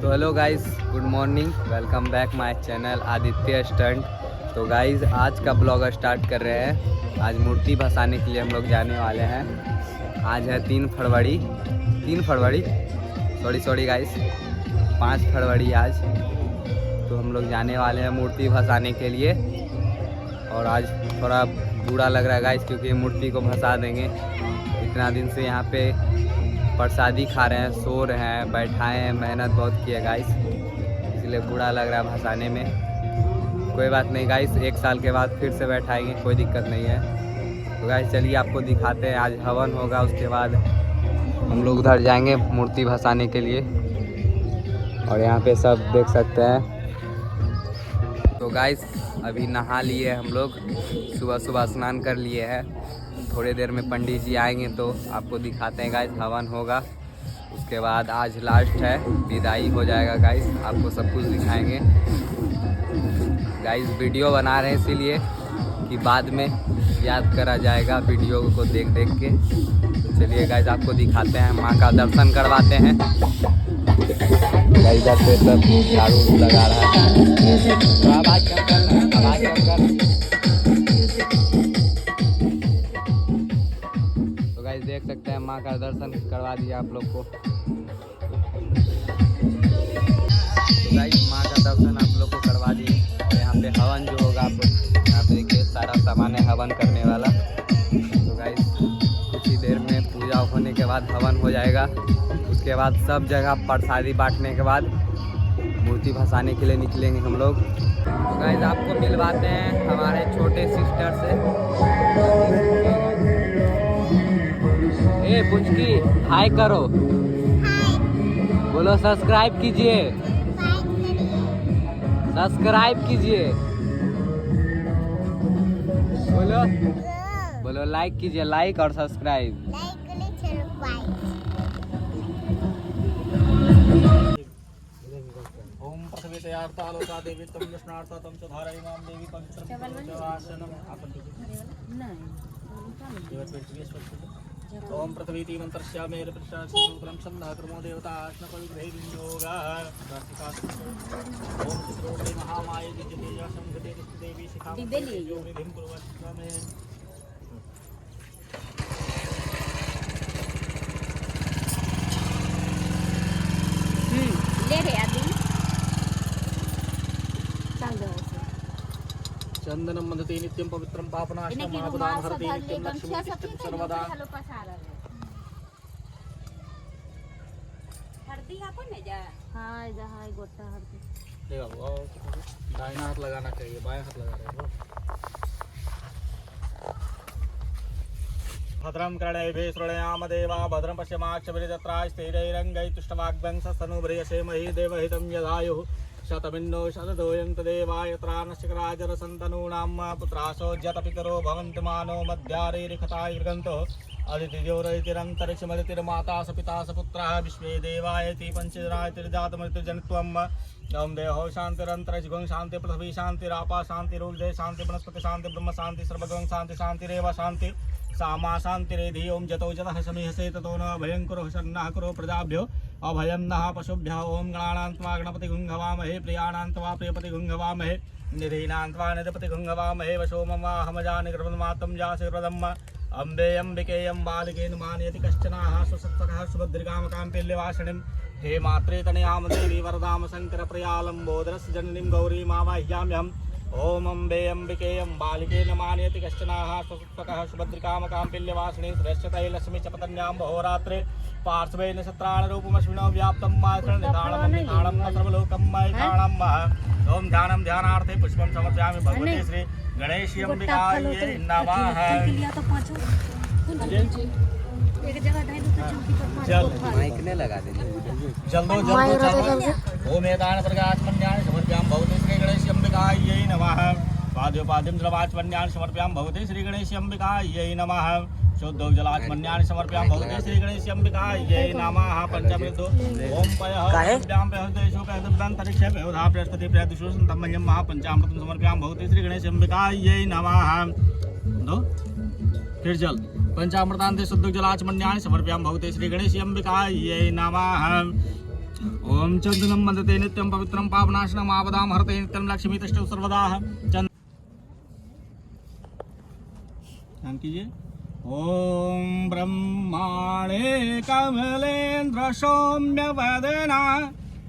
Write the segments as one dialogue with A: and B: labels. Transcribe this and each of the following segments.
A: तो hello guys, good morning, welcome back my channel Aditya stunt. तो guys आज का ब्लॉग स्टार्ट कर रहे हैं। आज मूर्ति भसाने के लिए हम लोग जाने वाले हैं। आज है 3 फरवरी सॉरी गाइस, 5 फरवरी आज। तो हम लोग जाने वाले हैं मूर्ति भसाने के लिए। और आज थोड़ा बुरा लग रहा है गाइस, क्योंकि मूर्ति को भसा देंगे। इतना दिन से यहाँ पे प्रसादी खा रहे हैं, सो रहे हैं, बैठाए हैं, मेहनत बहुत की है गाइस, इसलिए बुरा लग रहा है भसाने में। कोई बात नहीं गाइस, 1 साल के बाद फिर से बैठाएंगे, कोई दिक्कत नहीं है। तो गाइस चलिए आपको दिखाते हैं। आज हवन होगा, उसके बाद हम लोग उधर जाएंगे मूर्ति भसाने के लिए। और यहाँ पे सब देख सकते हैं। तो गाइस अभी नहा लिए हम लोग, सुबह स्नान कर लिए हैं। थोड़ी देर में पंडित जी आएंगे तो आपको दिखाते हैं गाइस। हवन होगा, उसके बाद आज लास्ट है, विदाई हो जाएगा गाइस, आपको सब कुछ दिखाएंगे गाइस। वीडियो बना रहे हैं इसीलिए कि बाद में याद करा जाएगा वीडियो को देख के। तो चलिए गाइस आपको दिखाते हैं, माँ का दर्शन करवाते हैं। गाइस इधर पे सब झाड़ू लगा रहा है, तो आवाज़ कम कर। देख सकते हैं माँ का दर्शन करवा दिया आप लोग को। तो गाइस माँ का दर्शन आप लोग को करवा दिए। और यहाँ पे हवन जो होगा, आप यहाँ पे देखिए सारा सामान है हवन करने वाला। तो गाइस कुछ ही देर में पूजा होने के बाद हवन हो जाएगा। उसके बाद सब जगह प्रसादी बांटने के बाद मूर्ति भसाने के लिए निकलेंगे हम लोग। तो गाइस आपको मिलवाते हैं हमारे छोटे सिस्टर से। ए पुचकी, हाय करो, बोलो सब्सक्राइब कीजिए, बोलो लाइक कीजिए, लाइक और सब्सक्राइब।
B: ओम प्रसवेतयार्ता लोका देवी तम कृष्णार्ता तम च धारय मां देवी पवित्रम आसनम ओम पृथ्वीति मंत्रस्यामेर प्रशासनं छन्दः कर्मो देवता आश्नपविग्रहयोगः ओम चित्रोदे महामाये दिव्यतेजा संगते देवी शिखामणि योनिधिं कुर्वस्वमे।
C: ले रे आदि चल दो
B: चंदनम मदते नित्यं पवित्रं पापनाशनं महापदां हरते नित्यं लक्ष्मी तिष्ठति सर्वदा।
C: हरदी आपको ने जा। हां इधर हां गोटा हरदी
B: देखो वो दाहिना हाथ लगाना चाहिए, बाएं हाथ लगा रहे हो। भद्रं कर्णेभिः शृणुयाम देवा भद्रं पश्यमाक्षभिर्यजत्राः स्थिरैरङ्गैः तुष्टवाग्भंसस्तनूभ्रियसेमहि देवहितं यदायुः शतमिन्नो शतदोयन्त देवाय त्राणशकराजरसन्तनूनां पुत्रासोज्यतपितरो भवन्ति मानो मध्यारेरिखताय गृगन्तो अदितिजोरैतिरन्तरिक्षमदितिर्माता सपिता सपुत्रः विश्वे देवायति पञ्चजनायतिर्जातमृत्युजनित्वम् ओम देहो शान्तिरन्तरिक्षगुं शान्ति पृथ्वी शान्तिरापा शान्तिरुर्जय शान्ति वनस्पति शान्ति ब्रह्म शान्ति सर्वगं शान्ति शान्तिरेव शान्ति सामा शान्तिरेधि ओम जतो जतः समीहसे ततो न भयं कुरु शन्नः कुरु प्रजाभ्यो अभयं नः पशुभ्यः। ओम गणानां त्वा गणपति गुंहवामहे प्रियाणां त्वा प्रियपति गुंहवामहे निधीनां त्वा निधपति गुंहवामहे वशो मम वाहमजानि कृतमातं जासिर्वदम् अम्बे अम्बिकेयं बालिकेन मानयति कश्चनाः सुसत्वकः सुभद्रिकामकां पिल्यवासिनीं हे मात्रे तनयां देवी वरदां शङ्करप्रियालम्बोदरस्य जननीं गौरीं आवाह्याम्यहम्। ओम अम्बे अम्बिकेयं बालिकेन मानयति कश्चनाः सुसत्वकः सुभद्रिकामकां पिल्यवासिनीं श्रेष्ठतै लक्ष्मी च पतन्यां बहुरात्रे पार्श्वे नक्षत्राणरूपमश्विनो व्याप्तं मातृनिधानं सर्वलोकं मैथाणं। ओम ध्यानं ध्यानार्थे पुष्पं समर्पयामि भगवते श्री गणेश अंबिकायै नमः।
C: एक जगह
B: चल
A: माइक ने लगा देंगे।
B: जल्दो ओम एतान प्रकाशमन्यानि समर्पयामि भगवते श्री गणेश अंबिकायै नमः। पाद्योपाद्यं जलवाचमन्यानि समर्पयामि भगवते श्री गणेश अंबिकायै नमः। शुद्धोजलाचमन्यानि समर्पयामि भगवते श्री गणेश अंबिकायै नमः। पंचमृतो ओम पयः पयदेशो पयदन्तरिक्षे पयोधा प्रस्तति प्रयदिशो संतमयं महापंचामृतं समर्पयामि भगवते श्री गणेश अंबिकायै नमः। दो फिर जल पंचामृतान्ते शुद्धोजलाचमन्यानि समर्पयामि भगवते श्री गणेश अंबिकायै नमः। ओम चंदनम मदते नित्यं पवित्रं पावनाशनम आपदाम हरते नित्यं लक्ष्मी तष्टौ सर्वदा चंद ध्यान कीजिए। ओम ब्रह्माणे कमलेन्द्र सौम्य वदना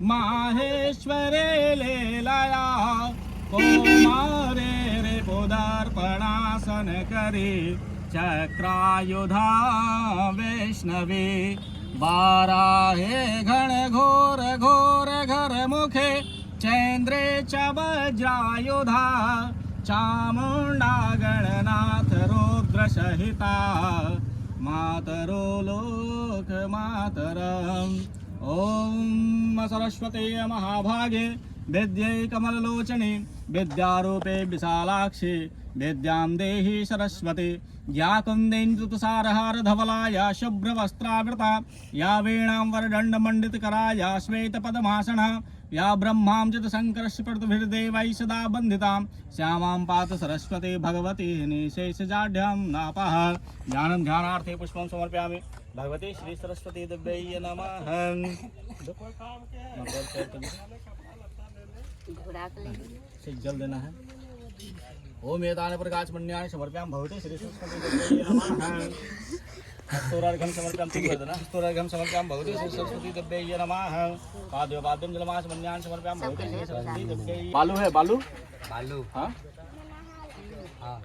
B: माहेश्वरे लीलया कौमारे रे पदार्पणासन करे चक्रायुधा वैष्णवे वाराहे घन घोर घोर घर मुखे चैन्द्रे च वज्रायुधा चामुण्डा गणनाथ रुद्र सहिता मातरो लोक मातरम् ओम सरस्वती महाभागे विद्ये कमललोचने विद्यारूपे विशालाक्षी विद्यां देहि सरस्वती या कुन्देन्दुतुषारहार धवला या शुभ्रवस्त्रावृता या वीणां वरदण्डमण्डितकरा या श्वेतपद्मासना या ब्रह्मां शङ्करस्फुरद्भिर्देवैः सदा वन्दितां श्यामां पात सरस्वती भगवती निशेषजाढ्यां नापः ज्ञानं ध्यानार्थे पुष्पं समर्पयामि भगवती श्री सरस्वती देव्यै नमः। जल देना है। ओम एतानि प्रकाशमण्यानि समर्पयामि भगवती श्री सरस्वती देव्यै नमः। हस्तोरार्घ्यं समर्पयामि तुम कर देना। हस्तोरार्घ्यं समर्पयामि भगवती श्री सरस्वती देव्यै नमः। पाद्यपाद्यं जलमाचमण्यानि समर्पयामि भगवती श्री सरस्वती देव्यै। बालू है बालू बालू हाँ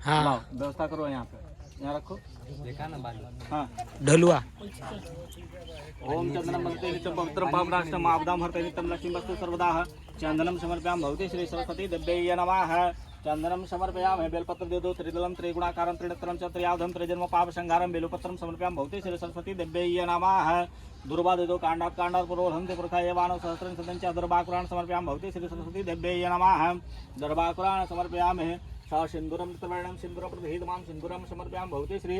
B: हाँ लाओ व्यवस्था करो यहाँ पे यहाँ रखो देखा ना बालू हाँ ढलुआ। ओम चंदनम मदते नित्यं पवित्रं पावनाशनम आपदाम हरते नित्यं लक्ष्मी वस्तु सर्वदा चंदनम समर्पयामि भगवती श्री सरस्वती देव्यै नमः। चंदनम समर्पयामि बेलपत्र देवदो त्रिदलम त्रिगुणाकारं त्रिनेत्रं च त्रियावधं त्रिजन्म पाप संहारं बेलपत्रं समर्पयामि भगवती श्री सरस्वती देव्यै नमः। दुर्वा देदो कांडात् कांडात् पुरोहन्ते पुरखाय वाणो सहस्रं सदं च दर्भाकुरान् समर्पयामि भगवती श्री सरस्वती देव्यै नमः। दर्भाकुरान् समर्पयामि सिंदूरं कृतवर्णं सिंदूरप्रतिहितमां सिंदूरं समर्पयामि भगवती श्री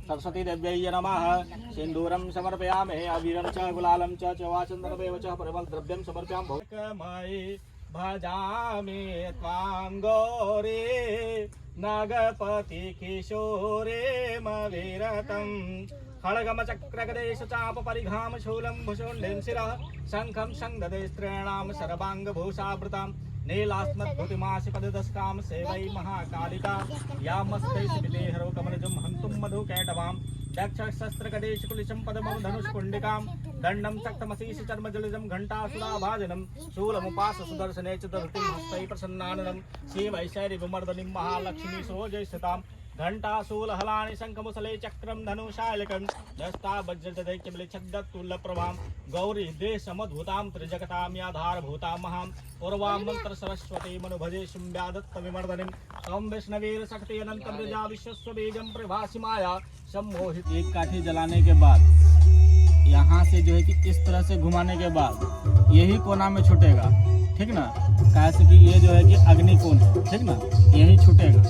B: सरस्वती देव्यै नमः। सिंदूरं समर्पयामि अबीरं च गुलालं च चवाचन्दनमेव च परिमलद्रव्यं समर्पयामि भगवती भजामि त्वां गौरे नगपति किशोरे मविरतं खड्गम चक्रगदेश चाप परिघाम शूलं भुषुण्डिं शिरः शङ्खं संददे स्त्रीणां सर्वाङ्गभूषावृतां नीलास्मद्भुतिमासि पददस्कां सेवै महाकालिका यामस्ते शिबिलेहरो कमलजं हन्तुं मधुकैटवां दक्षशस्त्रकदेशकुलिशं पदमं धनुष्कुण्डिकां दण्डं शक्तमशीष चर्मजलजं घण्टासुराभाजनं शूलमुपास सुदर्शने च दधतिं हस्तै प्रसन्नाननं शिवैशैर्विमर्दनीं महालक्ष्मी सोजयिषतां घण्टाशूलहलानि शङ्खमुसले चक्रं धनुशालकं दस्ता वज्रदैक्यबलिच्छद्दत्तुल्यप्रभां गौरी देशमद्भुतां त्रिजगतां याधारभूतां महां पूर्वां मन्त्र सरस्वती मनुभजे शुम्भ्यादत्तविमर्दनीं तं वैष्णवीरशक्ति अनन्तं प्रजा विश्वस्वबीजं प्रभासि माया सम्मोहित। एक काठी जलाने के बाद यहाँ से जो है कि इस तरह से घुमाने के बाद यही कोना में छूटेगा, ठीक ना, कैसे कि ये जो है कि अग्नि कोण है, ठीक ना, यही छूटेगा।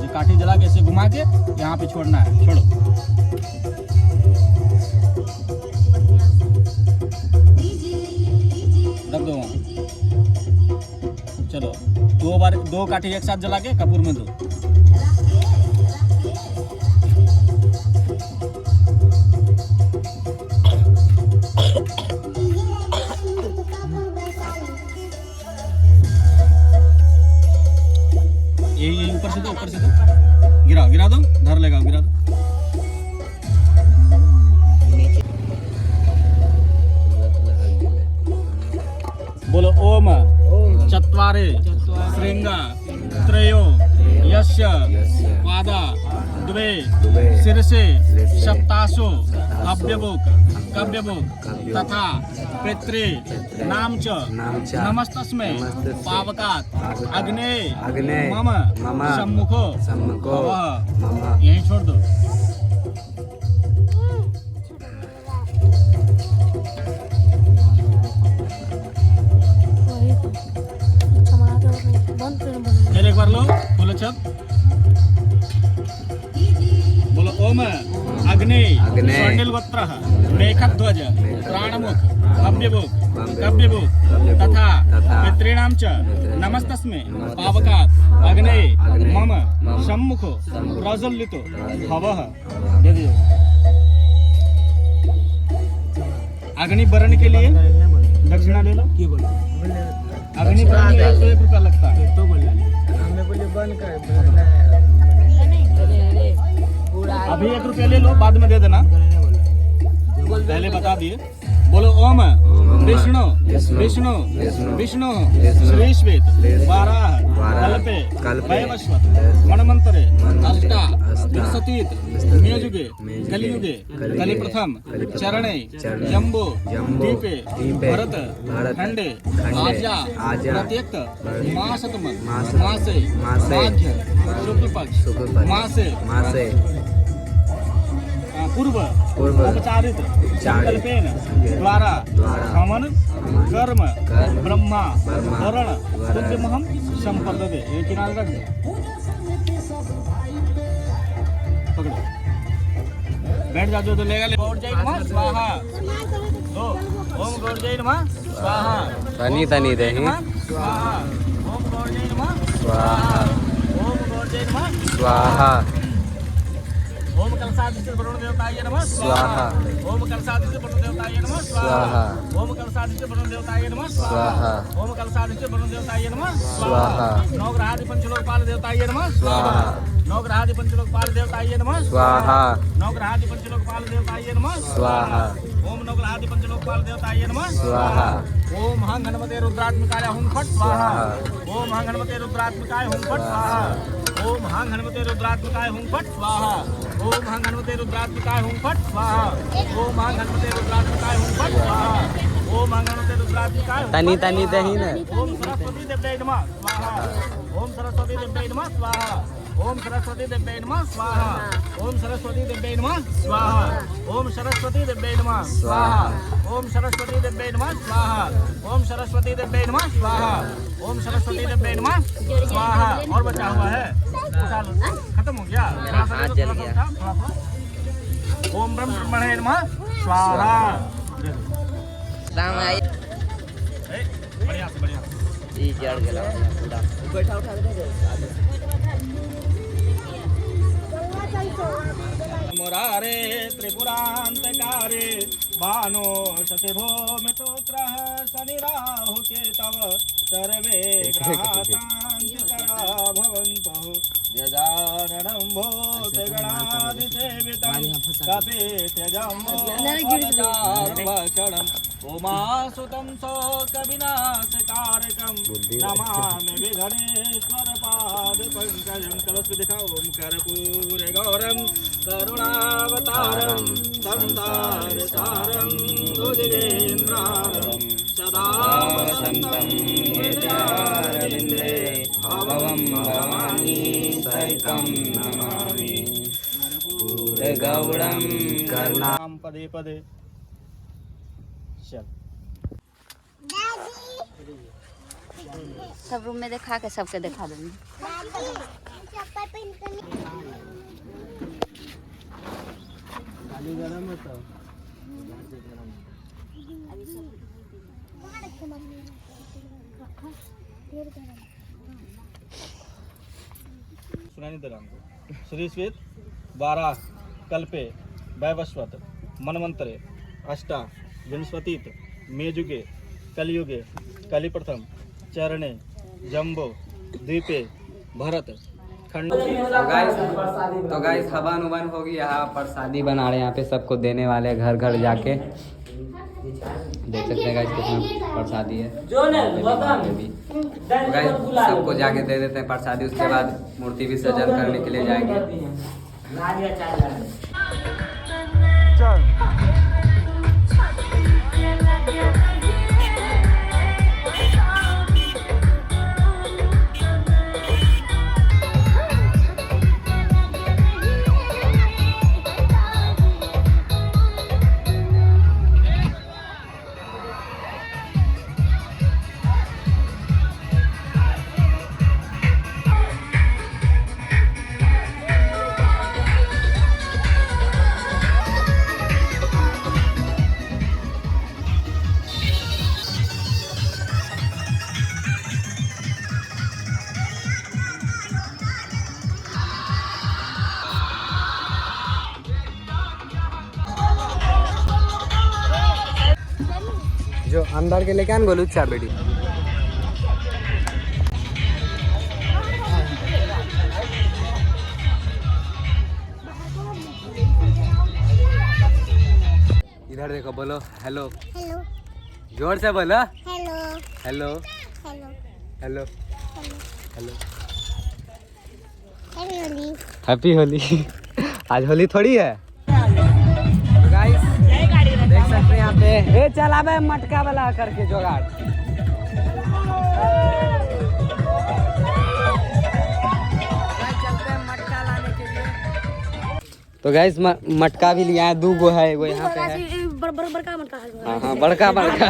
B: ये काठी जला के ऐसे घुमा के यहाँ पे छोड़ना है। छोड़ो रख दो वहाँ। चलो दो काठी एक साथ जला के कपूर में दो। ये ऊपर से दो गिरा दो, धर लेगा, गिरा दो। बोलो ओम चत्वारे श्रृंगा त्रयो यस्य पादा द्वे शिरसे सप्तासो हव्यभुक् कव्यभुक् तथा पितृ नाम च नमस्तस्मै पावकात् अग्ने मम सम्मुखो भवः। यहीं छोड़ दो। फिर एक बार लो, बोलो छत, बोलो ओम अग्नि स्वर्णिलवत्रः मेघध्वज प्राणमुख हव्यभुक् कव्यभुक् तथा पितॄणां च नमस्तस्मै पावकात् अग्ने मम सम्मुखो प्रज्वलितो भवः। अग्नि बरण के लिए दक्षिणा ले लो। अग्नि प्राण में 101 रुपया लगता है। तो अभी 1 रुपया ले लो, बाद में दे देना, पहले बता दिए। बोलो ओम विष्णु विष्णु विष्णु श्री श्वेत वाराह कल्पे वैवस्वत मन्वन्तरे अष्टा विंशतीत मेजुगे कलियुगे कलि प्रथम चरणे जम्बो दीपे भरत खंडे आजा प्रत्यक्त मासतम मासे माघ्य शुक्ल पक्ष मासे पूर्व उपचारित संकल्पेन द्वारा हवन कर्म ब्रह्मा वरण बुद्धिमहम संपद्यते। ये किनारे रख दे, पकड़ो, बैठ जा, जो तो लेगा ले। गौर जय नमः स्वाहा। दो ओम गौर जय नमः स्वाहा।
A: तनी तनी दे
B: स्वाहा। ओम गौर जय नमः
A: स्वाहा।
B: ओम गौर जय नमः
A: स्वाहा।
B: ओम कलशाधिष्ठित वरुण देवताय नमः
A: स्वाहा।
B: ओम कलशाधिष्ठित वरुण देवताय नमः
A: स्वाहा।
B: ओम कलशाधिष्ठित वरुण देवताय नमः
A: स्वाहा।
B: ओम कलशाधिष्ठित वरुण देवताय नमः
A: स्वाहा।
B: नवग्रहादि पंचलोकपाल देवताय नमः
A: स्वाहा।
B: नवग्रहादि पंचलोकपाल देवताय नमः
A: स्वाहा।
B: नवग्रहादि पंचलोकपाल देवताय नमः
A: स्वाहा।
B: ओम नवग्रहादि पंचलोकपाल देवताय नमः
A: स्वाहा।
B: ओम हं गणपते रुद्रात्मकाय हुं फट स्वाहा। ओम हं गणपते रुद्रात्मकाय हुं फट स्वाहा। ओम हं गणपते रुद्रात्मकाय हुं फट स्वाहा। ओम हं गणपते रुद्रात्मकाय हुं फट स्वाहा। ओम हं गणपते रुद्रात्मकाय हुं फट स्वाहा। ओम हं गणपते रुद्रात्मकाय
A: तनी तनी दे ही ना।
B: ओम सरस्वती देव्यै नमः स्वाहा। ओम सरस्वती देव्यै नमः स्वाहा। ओम सरस्वती देव्यै नमः स्वाहा। ओम सरस्वती देव्यै नमः स्वाहा। ओम सरस्वती देव्यै नमः स्वाहा। ओम सरस्वती देव्यै नमः स्वाहा। ओम सरस्वती देव्यै नमः स्वाहा। ओम सरस्वती देव्यै नमः स्वाहा। और बचा हुआ है, उठा लो, खत्म हो गया,
A: हाथ जल गया।
B: ओम ब्रह्म ब्रह्मणे नमः स्वाहा। बढ़िया से बढ़िया
A: ई जड़ गेला पूरा। बैठा उठा
B: मुरारे त्रिपुरांतकारे भानो शशिभो मितोग्रह शनि राहु केतव सर्वे ग्रहातांतिकरा भवन्तु यजाननं भूतगणादिसेवितं कपित्यजम्बो भवचार्वचनं उमासुतं शोकविनाशकारकं नमामि विघ्नेश्वरपादपङ्कजं। कलश दिखाओ। ओम कर्पूर गौरं करुणावतारं संसारसारं भुजगेन्द्राणं सदा वसन्तं हृदयारविन्दे भवं भवानी सहितं नमामि कर्पूरगौरं करुणां पदे पदे। चल
C: सब रूम में दिखा के सबके दिखा दूंगी।
B: सुनाई दे रहा हमको। श्री श्वेत वाराह कल्पे वैवस्वत मन्वन्तरे अष्टा विंशतीत मेजुगे कलियुगे कलि प्रथम चरणे जम्बो द्वीपे भरत खंड।
A: तो गाइस हवन उवन होगी, यहाँ प्रसादी बना रहे हैं, यहाँ पे सबको देने वाले हैं घर घर जाके। देख सकते हैं गाइस कितना प्रसादी है। तो गाइस सबको जाके दे देते हैं प्रसादी, उसके बाद मूर्ति विसर्जन करने के लिए जाएंगे। अंदर के लेके आन बोलू चार बेटी। इधर देखो, बोलो हेलो।
C: हेलो
A: जोर से बोलो।
C: Hello
A: hello
C: hello
A: hello
C: hello
A: hello.
C: Hello
A: happy Holi. आज होली थोड़ी है। तो गाइस देख सकते हैं यहाँ पे, ए चल आबे मटका वाला करके जोगाड़। चलते हैं मटका लाने के लिए। तो गाइस मटका भी लिया है, 2 गो है, एगो यहाँ पे है।
C: बड़का मटका है।
A: हाँ बड़का बड़का।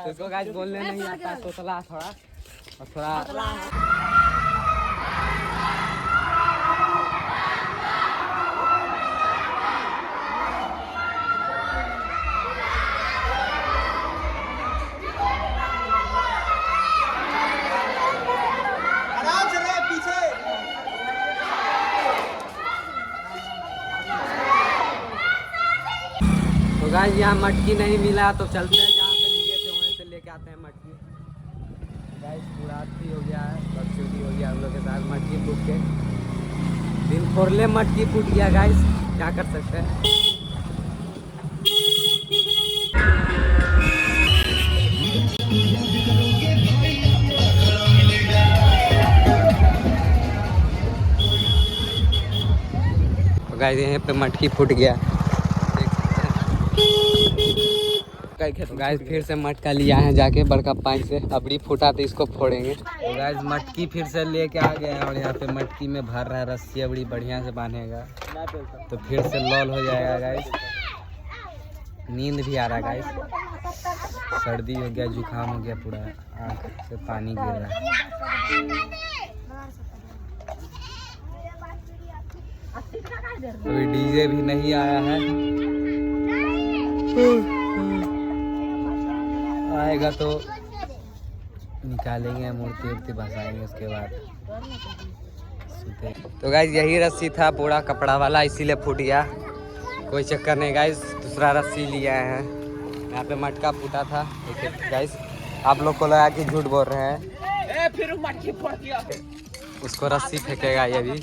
A: इसको गाइस बोलने नहीं आता, तोतला थोड़ा और थोड़ा। तो गाइस यहाँ मटकी नहीं मिला तो चलते हैं जहाँ पे लिए थे वहीं से लेके आते हैं मटकी। गाइस पूरा आरती हो गया है, बदसूरी हो गया हम लोग के साथ। मटकी फूट के दिन फोरले मटकी फूट गया गाइस, क्या कर सकते हैं। तो गाइस यहाँ पे मटकी फूट गया, तो गाइस फिर से मटका लिया है जाके बड़का पाइप से। अबड़ी फूटा तो इसको फोड़ेंगे। तो गाइस मटकी फिर से लेके आ गए हैं और यहाँ पे मटकी में भर रहा है रस्सी, अबड़ी बढ़िया से बांधेगा तो फिर से लॉल हो जाएगा गाइस। नींद भी आ रहा है गाइस, सर्दी हो गया, जुकाम हो गया, पूरा आँख से पानी गिर रहा है। अभी डीजे भी नहीं आया है, आएगा तो निकालेंगे, मूर्ति उर्ति भसाएंगे उसके बाद सूते। तो गाइस यही रस्सी था पूरा कपड़ा वाला, इसीलिए फूट गया। कोई चक्कर नहीं गाइस, दूसरा रस्सी लिया है। यहाँ पे मटका फूटा था गाइस, आप लोग को लगा कि झूठ बोल रहे हैं। फिर मटकी फूट गया। उसको रस्सी फेंकेगा ये भी,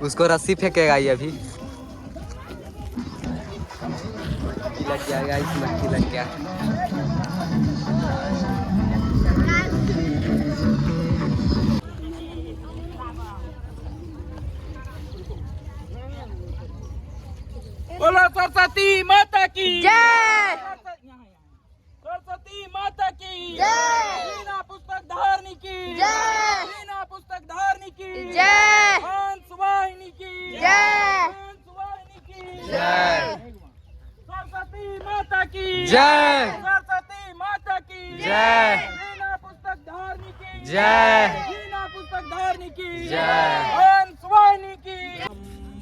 A: उसको रस्सी फेंकेगा ये भी। लग गया गाइस, मटकी लग गया।
B: बोलो सरस्वती माता की
C: जय।
B: सरस्वती माता की
C: जय।
B: वीणा पुस्तक धारनी की
C: जय।
B: वीणा पुस्तक धारनी की
C: जय।
B: हंस वाहिनी की
C: जय।
B: हंस वाहिनी की
A: जय।
B: सरस्वती माता की
A: जय।
B: सरस्वती माता की
A: जय।
B: वीणा पुस्तक धारनी की
A: जय।
B: वीणा पुस्तक धारनी की
A: जय।
B: हंस वाहिनी की।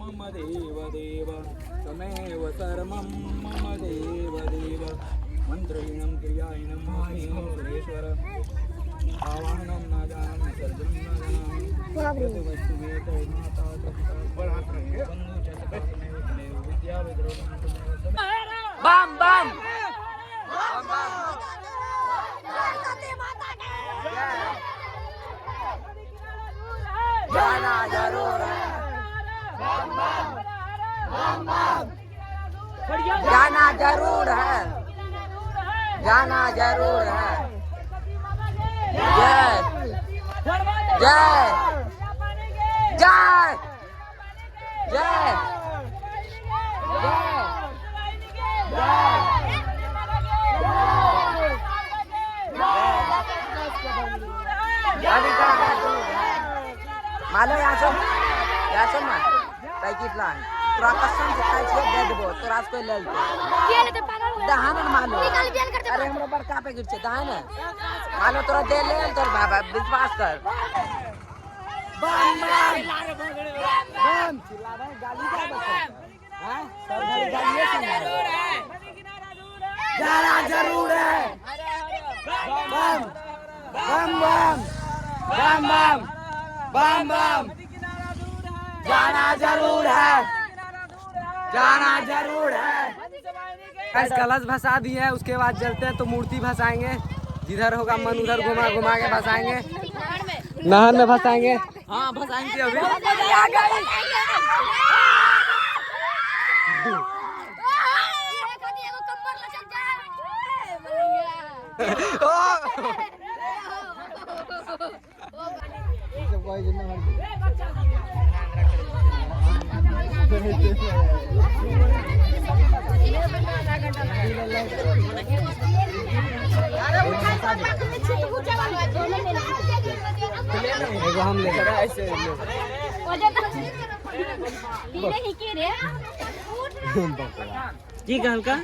B: मम देव देव तमेव सर्वं मम देव देव मंत्रहीनं क्रियाहीनं मोहीनं सुरेश्वर आवाहनं न जानन् सर्जनं न जानामि यद्वस्तु वेदो माता च पिता बन्धु च सखा तमेव तमेव विद्या विद्रोहं तमेव तमेव।
A: बम बम जाना जरूर है, जाना जरूर है, जाना जरूर है। जय जय जय जय मालो यासो ना पैकेट लान तोरा कसम से खाइ छै दे देबो, तोरा से कोई ले लेते दहान मालो। अरे हमरा बड़का पैकेट छै दहान मालो, तोरा दे ले तोर बाबा विश्वास कर। बम बम चिल्लावे गाली का बता हां, सब गाली सुना है। जाना जरूर है, बम बम बम बम बम बम बम जाना जरूर है, जाना जरूर है। गाइस कलश भसा दिए हैं, उसके बाद चलते हैं तो मूर्ति भसाएंगे। जिधर होगा मन उधर घुमा घुमा के भसाएंगे, नहर में भसाएंगे। हाँ भसाएंगे अभी। एगो हम लेकर ऐसे की कहल का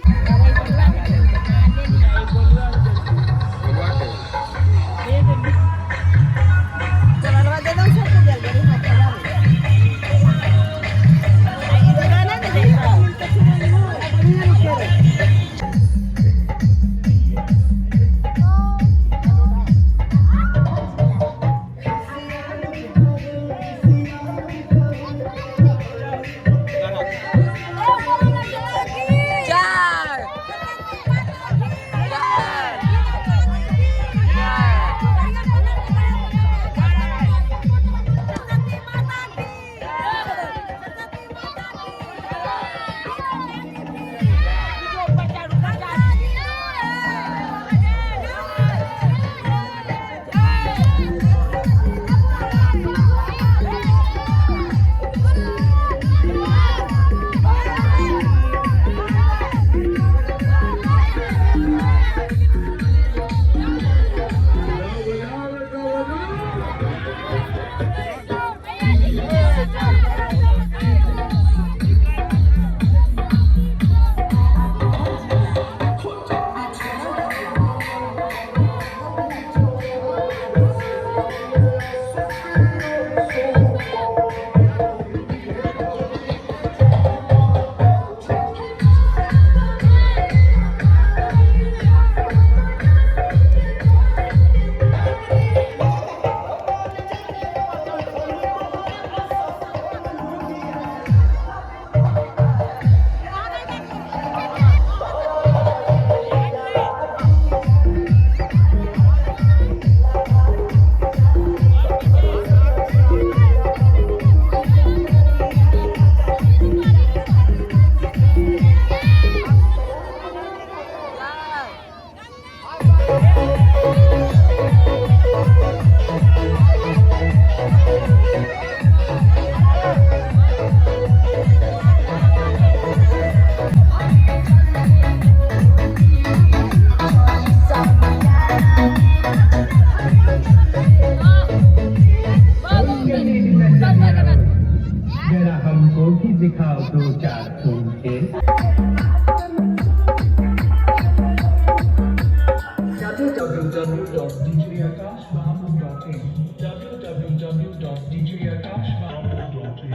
D: दिखाओ 2-4 फूल के www.djakashbabu.in www.djakashbabu.in